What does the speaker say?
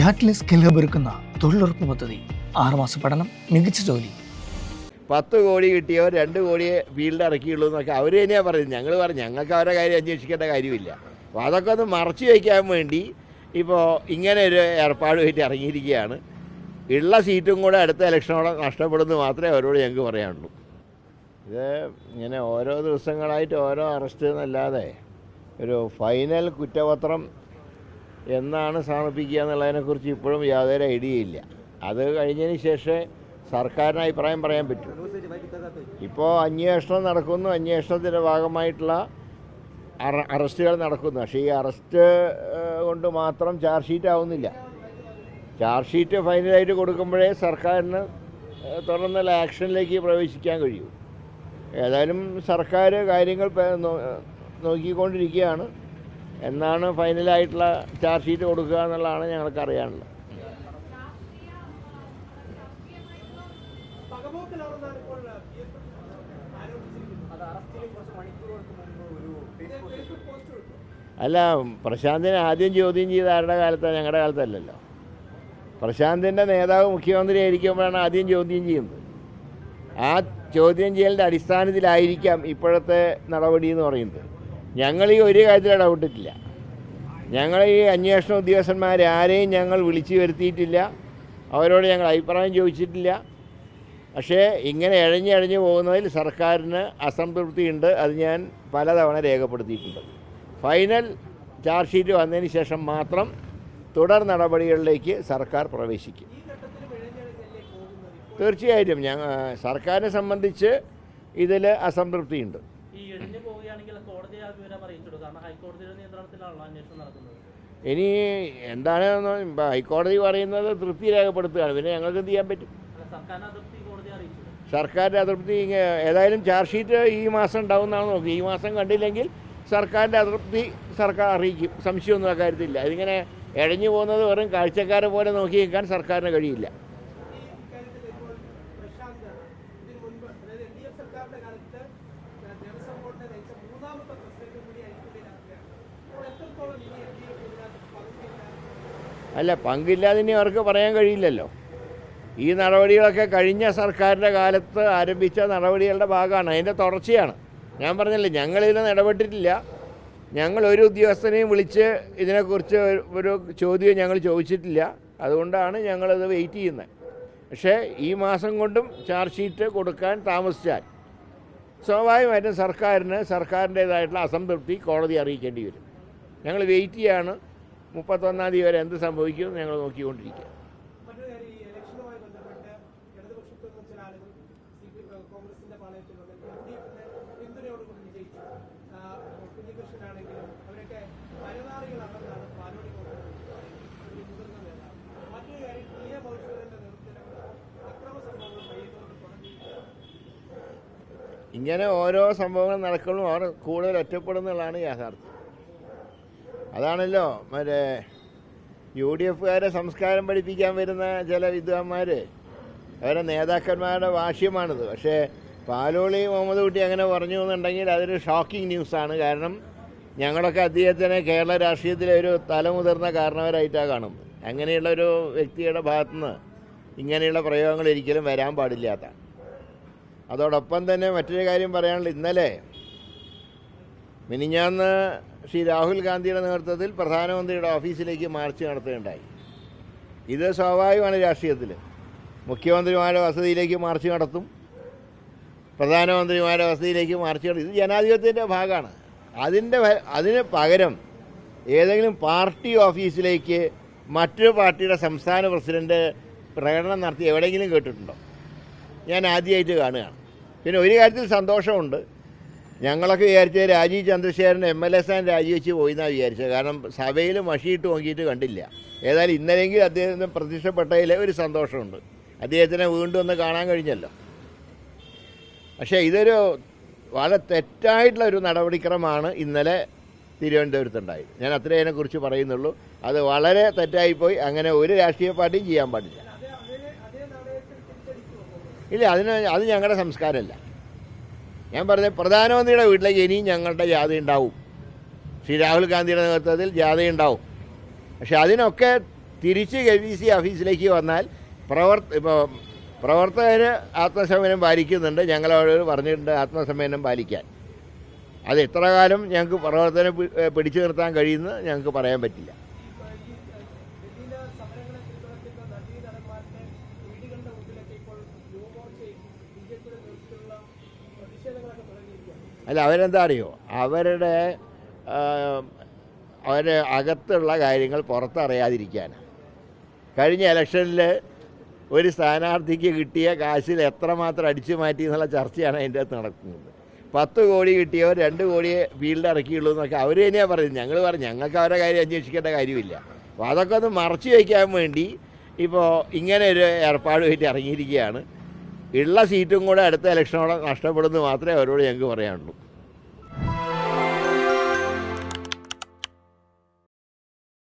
Catalyst skill ഒരുക്കുന്ന തൊഴിലുറപ്പ് പദ്ധതി 6 മാസ പഠനം, മികച്ച ജോലി. 10 കോടി കിട്ടിയവർ 2 കോടിയെ ഫീൽഡ് ഇറക്കിയുള്ളൂ എന്നൊക്കെ അവർ തന്നെയാണ് പറയുന്നത്. ഞങ്ങൾ പറഞ്ഞു ഞങ്ങൾക്ക് അവരുടെ കാര്യം അന്വേഷിക്കേണ്ട കാര്യമില്ല. അപ്പോൾ അതൊക്കെ ഒന്ന് മറച്ചു വയ്ക്കാൻ വേണ്ടി ഇപ്പോൾ ഇങ്ങനെ ഒരു ഏർപ്പാടുമായിട്ട് ഇറങ്ങിയിരിക്കുകയാണ്. ഉള്ള സീറ്റും കൂടെ അടുത്ത ഇലക്ഷനോടെ നഷ്ടപ്പെടുന്നത് മാത്രമേ അവരോട് ഞങ്ങൾക്ക് പറയാനുള്ളൂ. ഇത് ഇങ്ങനെ ഓരോ ദിവസങ്ങളായിട്ട് ഓരോ അറസ്റ്റ് എന്നല്ലാതെ ഒരു ഫൈനൽ കുറ്റപത്രം എന്നാണ് സമർപ്പിക്കുക എന്നുള്ളതിനെക്കുറിച്ച് ഇപ്പോഴും യാതൊരു ഐഡിയയില്ല. അത് കഴിഞ്ഞതിന് ശേഷമേ സർക്കാരിന് അഭിപ്രായം പറയാൻ പറ്റൂ. ഇപ്പോൾ അന്വേഷണം നടക്കുന്നു, അന്വേഷണത്തിൻ്റെ ഭാഗമായിട്ടുള്ള അറസ്റ്റുകൾ നടക്കുന്നു. പക്ഷേ ഈ അറസ്റ്റ് കൊണ്ട് മാത്രം ചാർജ് ഷീറ്റ് ആവുന്നില്ല. ചാർജ് ഷീറ്റ് ഫൈനലായിട്ട് കൊടുക്കുമ്പോഴേ സർക്കാരിന് തുടർന്നുള്ള ആക്ഷനിലേക്ക് പ്രവേശിക്കാൻ കഴിയൂ. ഏതായാലും സർക്കാർ കാര്യങ്ങൾ നോക്കിക്കൊണ്ടിരിക്കുകയാണ്. എന്നാണ് ഫൈനലായിട്ടുള്ള ചാർജ് ഷീറ്റ് കൊടുക്കുക എന്നുള്ളതാണ് ഞങ്ങൾക്ക് അറിയാനുള്ളത്. അല്ല, പ്രശാന്തിനെ ആദ്യം ചോദ്യം ചെയ്ത ആരുടെ കാലത്താണ്? ഞങ്ങളുടെ കാലത്തല്ലല്ലോ. പ്രശാന്തിൻ്റെ നേതാവ് മുഖ്യമന്ത്രി ആയിരിക്കുമ്പോഴാണ് ആദ്യം ചോദ്യം ചെയ്യുന്നത്. ആ ചോദ്യം ചെയ്യലിൻ്റെ അടിസ്ഥാനത്തിലായിരിക്കാം ഇപ്പോഴത്തെ നടപടി എന്ന് പറയുന്നത്. ഞങ്ങൾ ഈ ഒരു കാര്യത്തിൽ ഇടപെട്ടിട്ടില്ല. ഞങ്ങൾ ഈ അന്വേഷണ ഉദ്യോഗസ്ഥന്മാരെ ആരെയും ഞങ്ങൾ വിളിച്ചു വരുത്തിയിട്ടില്ല. അവരോട് ഞങ്ങൾ അഭിപ്രായം ചോദിച്ചിട്ടില്ല. പക്ഷേ ഇങ്ങനെ ഇഴഞ്ഞ് പോകുന്നതിൽ സർക്കാരിന് അസംതൃപ്തിയുണ്ട്. അത് ഞാൻ പലതവണ രേഖപ്പെടുത്തിയിട്ടുണ്ട്. ഫൈനൽ ചാർജ് ഷീറ്റ് വന്നതിന് ശേഷം മാത്രം തുടർ നടപടികളിലേക്ക് സർക്കാർ പ്രവേശിക്കും. തീർച്ചയായിട്ടും സർക്കാരിനെ സംബന്ധിച്ച് ഇതിൽ അസംതൃപ്തിയുണ്ട്. ഇനി എന്താണ് ഹൈക്കോടതി പറയുന്നത് തൃപ്തി രേഖപ്പെടുത്തുകയാണ്. പിന്നെ ഞങ്ങൾക്ക് എന്ത് ചെയ്യാൻ പറ്റും? സർക്കാരിൻ്റെ അതൃപ്തി ഏതായാലും ചാർജ് ഷീറ്റ് ഈ മാസം ഉണ്ടാവുന്നതാണ് നോക്കി. ഈ മാസം കണ്ടില്ലെങ്കിൽ സർക്കാരിൻ്റെ അതൃപ്തി സർക്കാർ അറിയിക്കും. സംശയമൊന്നും അക്കാര്യത്തില്ല. ഇതിങ്ങനെ ഇഴഞ്ഞു പോകുന്നത് വെറും കാഴ്ചക്കാരെ പോലെ നോക്കി നിൽക്കാൻ സർക്കാരിന് കഴിയില്ല. അല്ല, പങ്കില്ലാതിനി അവർക്ക് പറയാൻ കഴിയില്ലല്ലോ. ഈ നടപടികളൊക്കെ കഴിഞ്ഞ സർക്കാരിൻ്റെ കാലത്ത് ആരംഭിച്ച നടപടികളുടെ ഭാഗമാണ്, അതിൻ്റെ തുടർച്ചയാണ്. ഞാൻ പറഞ്ഞില്ലേ, ഞങ്ങളിതിലൊന്നും ഇടപെട്ടിട്ടില്ല. ഞങ്ങൾ ഒരു ഉദ്യോഗസ്ഥനെയും വിളിച്ച് ഇതിനെക്കുറിച്ച് ഒരു ചോദ്യം ഞങ്ങൾ ചോദിച്ചിട്ടില്ല. അതുകൊണ്ടാണ് ഞങ്ങളത് വെയിറ്റ് ചെയ്യുന്നത്. പക്ഷേ ഈ മാസം കൊണ്ടും ചാർജ് ഷീറ്റ് കൊടുക്കാൻ താമസിച്ചാൽ സ്വാഭാവികമായിട്ടും സർക്കാരിൻ്റേതായിട്ടുള്ള അസംതൃപ്തി കോടതി അറിയിക്കേണ്ടി വരും. ഞങ്ങൾ വെയിറ്റ് ചെയ്യാണ്. 31-ാം തീയതി വരെ എന്ത് സംഭവിക്കുമെന്ന് ഞങ്ങൾ നോക്കിക്കൊണ്ടിരിക്കുക. ഇങ്ങനെ ഓരോ സംഭവങ്ങൾ നടക്കുമ്പോഴും അവർ കൂടുതൽ ഒറ്റപ്പെടുന്നതാണ് യാഥാർത്ഥ്യം. അതാണല്ലോ മറ്റേ UDFകാരെ സംസ്കാരം പഠിപ്പിക്കാൻ വരുന്ന ചില വിദ്വാന്മാർ, അവരുടെ നേതാക്കന്മാരുടെ ഭാഷ്യമാണിത്. പക്ഷേ പാലോളി മുഹമ്മദ് കുട്ടി അങ്ങനെ പറഞ്ഞു എന്നുണ്ടെങ്കിൽ അതൊരു ഷോക്കിംഗ് ന്യൂസാണ്. കാരണം ഞങ്ങളൊക്കെ അദ്ദേഹത്തിനെ കേരള രാഷ്ട്രീയത്തിലെ ഒരു തലമുതിർന്ന കാരണവരായിട്ടാണ് കാണുന്നത്. അങ്ങനെയുള്ളൊരു വ്യക്തിയുടെ ഭാഗത്തുനിന്ന് ഇങ്ങനെയുള്ള പ്രയോഗങ്ങൾ ഒരിക്കലും വരാൻ പാടില്ലാത്തതാണ്. അതോടൊപ്പം തന്നെ മറ്റൊരു കാര്യം പറയാനുള്ളത്, ഇന്നലെ മിനിഞ്ഞാന്ന് ശ്രീ രാഹുൽ ഗാന്ധിയുടെ നേതൃത്വത്തിൽ പ്രധാനമന്ത്രിയുടെ ഓഫീസിലേക്ക് മാർച്ച് നടത്തുകയുണ്ടായി. ഇത് സ്വാഭാവികമാണ്. രാഷ്ട്രീയത്തിൽ മുഖ്യമന്ത്രിമാരുടെ വസതിയിലേക്ക് മാർച്ച് നടത്തും, പ്രധാനമന്ത്രിമാരുടെ വസതിയിലേക്ക് മാർച്ച് നടത്തും. ഇത് ജനാധിപത്യത്തിൻ്റെ ഭാഗമാണ്. അതിന് പകരം ഏതെങ്കിലും പാർട്ടി ഓഫീസിലേക്ക് മറ്റൊരു പാർട്ടിയുടെ സംസ്ഥാന പ്രസിഡന്റ് പ്രകടനം നടത്തി എവിടെയെങ്കിലും കേട്ടിട്ടുണ്ടോ? ഞാൻ ആദ്യമായിട്ട് കാണുകയാണ്. പിന്നെ ഒരു കാര്യത്തിൽ സന്തോഷമുണ്ട്. ഞങ്ങളൊക്കെ വിചാരിച്ചത് രാജീവ് ചന്ദ്രശേഖരൻ MLA സ്ഥാനം രാജിവെച്ച് പോയിന്നാണ് വിചാരിച്ചത്. കാരണം സഭയിൽ മഷിയിട്ട് നോക്കിയിട്ട് കണ്ടില്ല. ഏതായാലും ഇന്നലെങ്കിൽ അദ്ദേഹത്തിന് പ്രത്യക്ഷപ്പെട്ടതിൽ ഒരു സന്തോഷമുണ്ട്. അദ്ദേഹത്തിനെ വീണ്ടും ഒന്ന് കാണാൻ കഴിഞ്ഞല്ലോ. പക്ഷേ ഇതൊരു വളരെ തെറ്റായിട്ടുള്ള ഒരു നടപടിക്രമമാണ് ഇന്നലെ തിരുവനന്തപുരത്തുണ്ടായത്. ഞാൻ അത്രേതിനെക്കുറിച്ച് പറയുന്നുള്ളൂ. അത് വളരെ തെറ്റായിപ്പോയി. അങ്ങനെ ഒരു രാഷ്ട്രീയ പാർട്ടിയും ചെയ്യാൻ പാടില്ല. ഇല്ല, അത് ഞങ്ങളുടെ സംസ്കാരമല്ല. ഞാൻ പറഞ്ഞത് പ്രധാനമന്ത്രിയുടെ വീട്ടിലേക്ക് ഇനിയും ഞങ്ങളുടെ ജാഥ ഉണ്ടാവും. ശ്രീ രാഹുൽ ഗാന്ധിയുടെ നേതൃത്വത്തിൽ ജാഥയുണ്ടാവും. പക്ഷെ അതിനൊക്കെ തിരിച്ച് KVC ഓഫീസിലേക്ക് വന്നാൽ പ്രവർത്തകർ ആത്മസംയമനം പാലിക്കുന്നുണ്ട്. ഞങ്ങളോട് പറഞ്ഞിട്ടുണ്ട് ആത്മസംയമനം പാലിക്കാൻ. അത് എത്ര കാലം ഞങ്ങൾക്ക് പ്രവർത്തനം പിടിച്ചു നിർത്താൻ കഴിയുമെന്ന് ഞങ്ങൾക്ക് പറയാൻ പറ്റില്ല. അല്ല, അവരെന്താ അറിയോ, അവരുടെ അകത്തുള്ള കാര്യങ്ങൾ പുറത്തറിയാതിരിക്കാനാണ്. കഴിഞ്ഞ ഇലക്ഷനിൽ ഒരു സ്ഥാനാർത്ഥിക്ക് കിട്ടിയ കാശിൽ എത്രമാത്രം അടിച്ചു മാറ്റി എന്നുള്ള ചർച്ചയാണ് അതിൻ്റെ അകത്ത് നടക്കുന്നത്. 10 കോടി കിട്ടിയവർ 2 കോടിയെ ഫീൽഡ് ഇറക്കിയുള്ളൂ എന്നൊക്കെ അവർ തന്നെയാണ് പറയുന്നത്. ഞങ്ങൾക്ക് അവരുടെ കാര്യം അന്വേഷിക്കേണ്ട കാര്യമില്ല. അപ്പോൾ അതൊക്കെ ഒന്ന് മറച്ചു വയ്ക്കാൻ വേണ്ടി ഇപ്പോൾ ഇങ്ങനെ ഒരു ഏർപ്പാടുമായിട്ട് ഇറങ്ങിയിരിക്കുകയാണ്. ഉള്ള സീറ്റും കൂടെ അടുത്ത ഇലക്ഷനോടെ നഷ്ടപ്പെടുമെന്ന് മാത്രമേ അവരോട് ഞങ്ങൾക്ക് പറയാനുള്ളൂ.